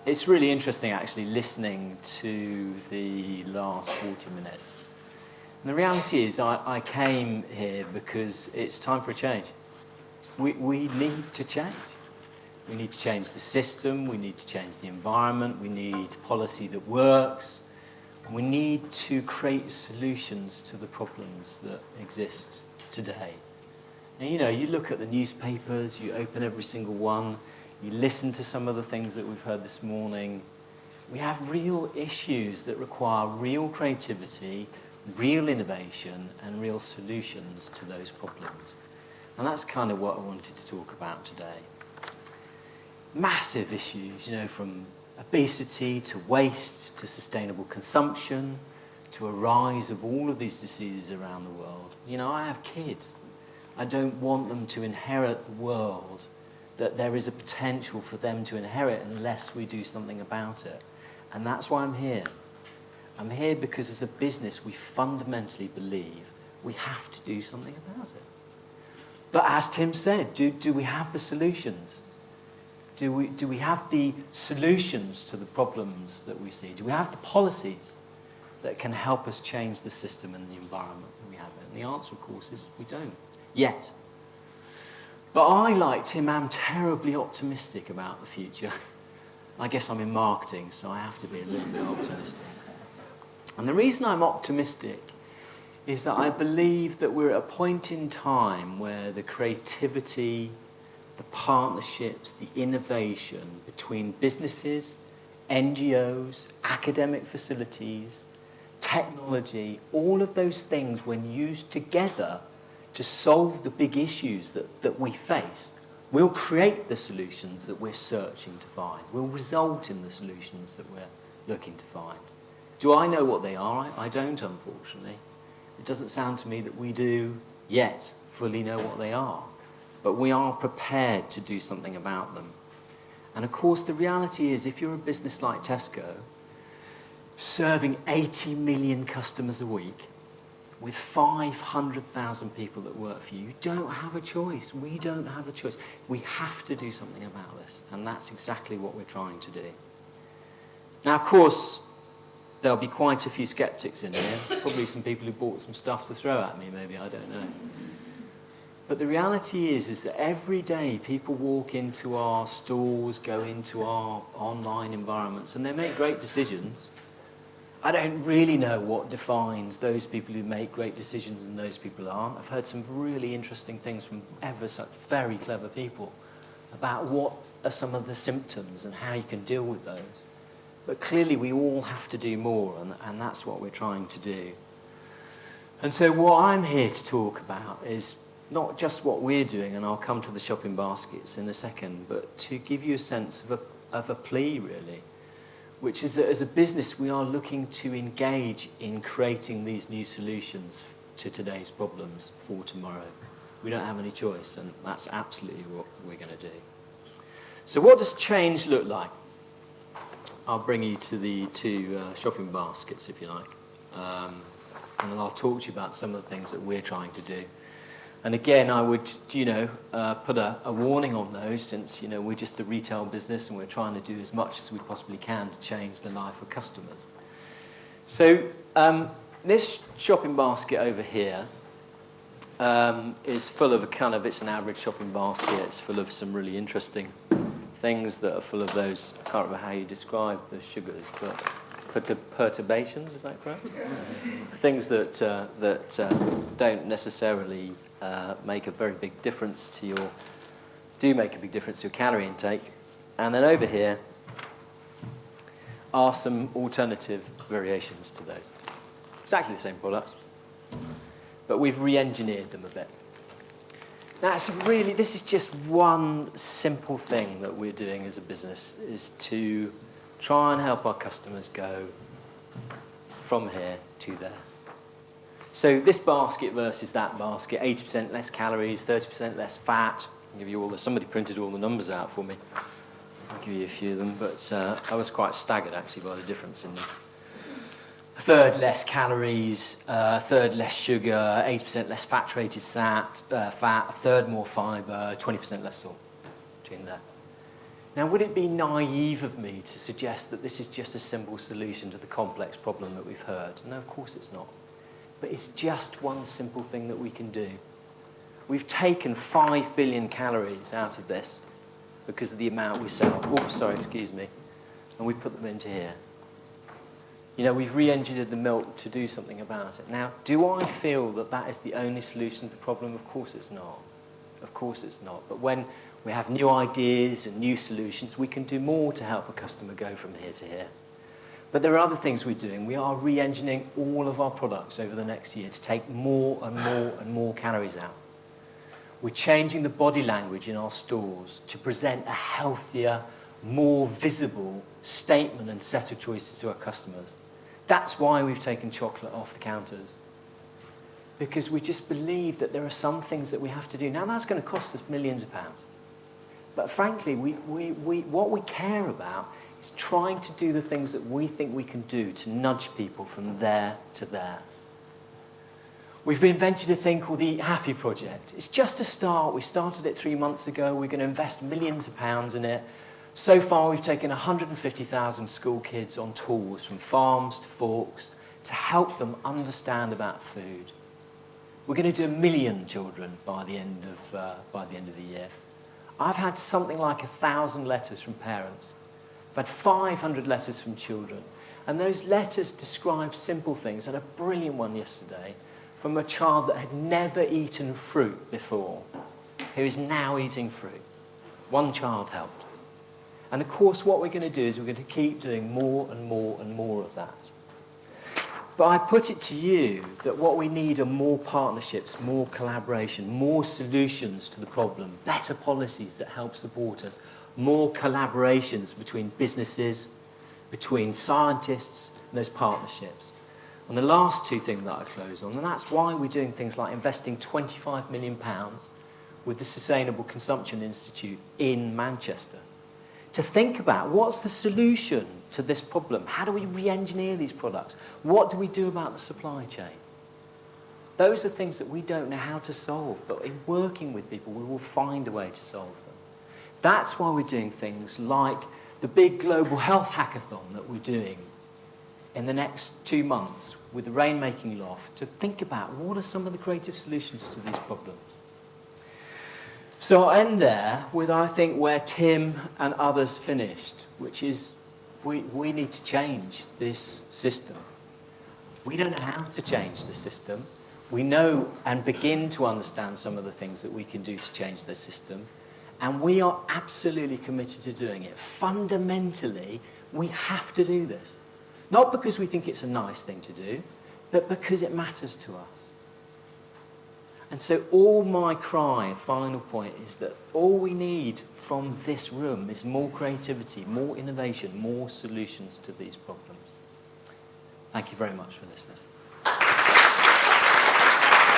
It's really interesting, actually, listening to the last 40 minutes. And the reality is I came here because it's time for a change. We need to change. We need to change the system, we need to change the environment, we need policy that works. We need to create solutions to the problems that exist today. And you look at the newspapers, you open every single one, you listen to some of the things that we've heard this morning. We have real issues that require real creativity, real innovation, and real solutions to those problems. And that's kind of what I wanted to talk about today. Massive issues, from obesity to waste to sustainable consumption to a rise of all of these diseases around the world. I have kids. I don't want them to inherit the world that there is a potential for them to inherit unless we do something about it. And that's why I'm here. I'm here because as a business we fundamentally believe we have to do something about it. But as Tim said, do we have the solutions? Do we have the solutions to the problems that we see? Do we have the policies that can help us change the system and the environment that we have? And the answer, of course, is we don't, yet. But I, like Tim, am terribly optimistic about the future. I guess I'm in marketing, so I have to be a little bit optimistic. And the reason I'm optimistic is that I believe that we're at a point in time where the creativity, the partnerships, the innovation between businesses, NGOs, academic facilities, technology, all of those things, when used together to solve the big issues that we face, will create the solutions that we're searching to find, will result in the solutions that we're looking to find. Do I know what they are? I don't, unfortunately. It doesn't sound to me that we do yet fully know what they are. But we are prepared to do something about them. And of course, the reality is, if you're a business like Tesco, serving 80 million customers a week, with 500,000 people that work for you, you don't have a choice. We don't have a choice. We have to do something about this. And that's exactly what we're trying to do. Now, of course, there'll be quite a few skeptics in here. There's probably some people who bought some stuff to throw at me, maybe, I don't know. But the reality is that every day people walk into our stores, go into our online environments, and they make great decisions. I don't really know what defines those people who make great decisions and those people aren't. I've heard some really interesting things from ever such very clever people about what are some of the symptoms and how you can deal with those. But clearly we all have to do more, and that's what we're trying to do. And so what I'm here to talk about is not just what we're doing, and I'll come to the shopping baskets in a second, but to give you a sense of a plea, really, which is that as a business we are looking to engage in creating these new solutions to today's problems for tomorrow. We don't have any choice, and that's absolutely what we're going to do. So what does change look like? I'll bring you to the two shopping baskets, if you like, and then I'll talk to you about some of the things that we're trying to do. And again, I would, put a warning on those, since, we're just a retail business and we're trying to do as much as we possibly can to change the life of customers. So this shopping basket over here is full of it's an average shopping basket. It's full of some really interesting things that are full of those, I can't remember how you describe the sugars, but perturbations, is that correct? Things that don't necessarily make a very big difference to your calorie intake. And then over here are some alternative variations to those. Exactly the same products, but we've re-engineered them a bit. Now, this is just one simple thing that we're doing as a business, is to try and help our customers go from here to there. So this basket versus that basket, 80% less calories, 30% less fat. I'll give you somebody printed all the numbers out for me. I'll give you a few of them, but I was quite staggered actually by the difference in them. A third less calories, a third less sugar, 80% less saturated fat, a third more fibre, 20% less salt between there. Now, would it be naive of me to suggest that this is just a simple solution to the complex problem that we've heard? No, of course it's not. But it's just one simple thing that we can do. We've taken 5 billion calories out of this because of the amount we sell. Oops, sorry, excuse me. And we put them into here. You know, we've re-engineered the milk to do something about it. Now, do I feel that that is the only solution to the problem? Of course it's not. Of course it's not. But when we have new ideas and new solutions, we can do more to help a customer go from here to here. But there are other things we're doing. We are re-engineering all of our products over the next year to take more and more and more calories out. We're changing the body language in our stores to present a healthier, more visible statement and set of choices to our customers. That's why we've taken chocolate off the counters. Because we just believe that there are some things that we have to do. Now, that's going to cost us millions of pounds. But frankly, what we care about is trying to do the things that we think we can do to nudge people from there to there. We've invented a thing called the Eat Happy Project. It's just a start. We started it 3 months ago. We're going to invest millions of pounds in it. So far, we've taken 150,000 school kids on tours from farms to forks to help them understand about food. We're going to do 1 million children by the end of the year. I've had something like 1,000 letters from parents. I've had 500 letters from children. And those letters describe simple things. I had a brilliant one yesterday from a child that had never eaten fruit before, who is now eating fruit. One child helped. And of course, what we're going to do is we're going to keep doing more and more and more of that. But I put it to you that what we need are more partnerships, more collaboration, more solutions to the problem, better policies that help support us, more collaborations between businesses, between scientists, and those partnerships. And the last two things that I close on, and that's why we're doing things like investing £25 million with the Sustainable Consumption Institute in Manchester, to think about what's the solution to this problem. How do we re-engineer these products? What do we do about the supply chain? Those are things that we don't know how to solve, but in working with people, we will find a way to solve them. That's why we're doing things like the big global health hackathon that we're doing in the next 2 months with the Rainmaking Loft to think about what are some of the creative solutions to these problems. So I'll end there with, I think, where Tim and others finished, which is we need to change this system. We don't know how to change the system. We know and begin to understand some of the things that we can do to change the system, and we are absolutely committed to doing it. Fundamentally, we have to do this. Not because we think it's a nice thing to do, but because it matters to us. And so all my final point, is that all we need from this room is more creativity, more innovation, more solutions to these problems. Thank you very much for listening.